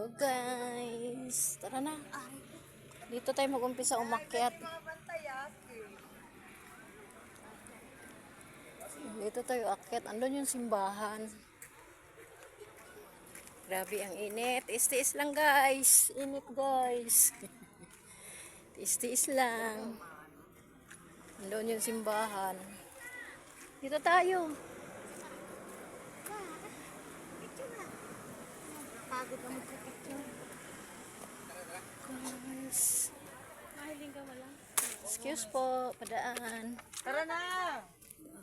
Hello guys, tara na. Dito tayo mag-umpisa umakyat. Dito tayo akyat. Andun yung simbahan. Grabe ang init. Tiis-tiis lang guys. Init guys. Tiis-tiis lang. Andun yung simbahan. Dito tayo. Pagod ang magpipicture. Guys. Mahiling ka wala. Excuse po, padaan. Tara na!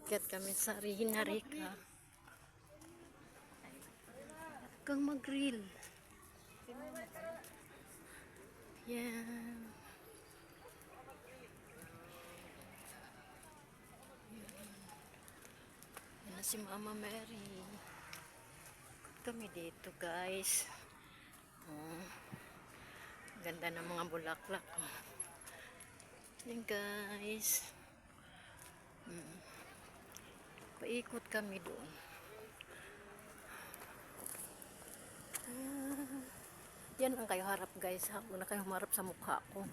Akyat kami sa Rina Rica. Kang mag-grill. Yan. Yan na si Mama Mary. Kami dito guys. Ganda ng mga bulaklak. Yan guys. Paikot kami doon. Yan ang kayo harap guys. Huwag na kayo humarap sa mukha ko.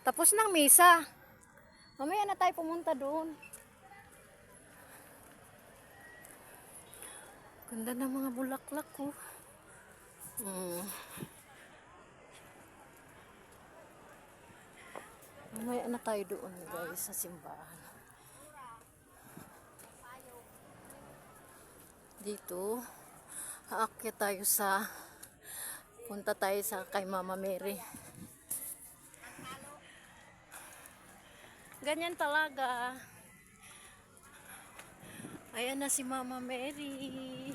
Tapos ng misa. Mamaya na tayo pumunta doon. Ganda ng mga bulaklak ko. Mamaya na tayo doon guys sa simbahan. Dito, aakyat tayo sa punta tayo sa kay Mama Mary. Ganyan talaga. Ayan na si Mama Mary.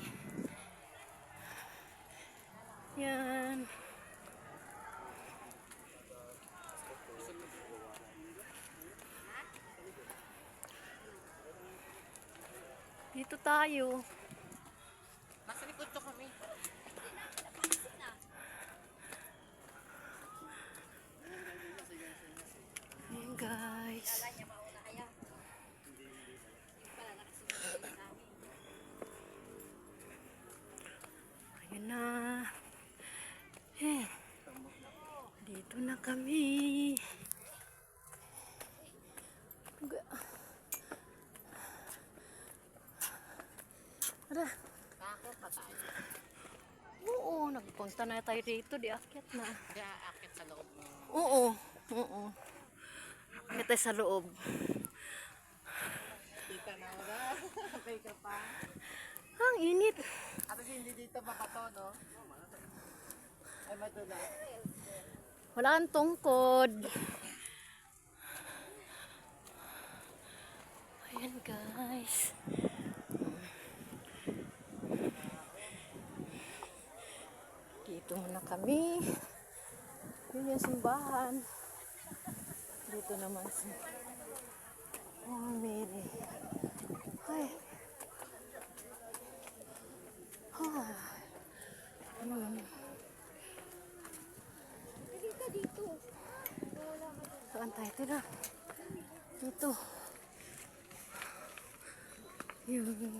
Yan. Dito tayo. Nasa likod to kami. Ayan guys. Ayan na. Dito na kami. Tara. Bakit pa tayo? Oo, nagpunta na tayo dito. Di akyat na. Hindi aakit sa loob mo. Oo. Akyat tayo sa loob. Tita na wala. Patay ka pa. Ang init. At hindi dito mapato, no? Ay, madula. Wala kang tungkod. Ayan guys. Dito muna kami. Yun yung simbahan. Dito naman si Mama Mary. Ay. Dito. Saan tayo? Tira. Dito. Yun.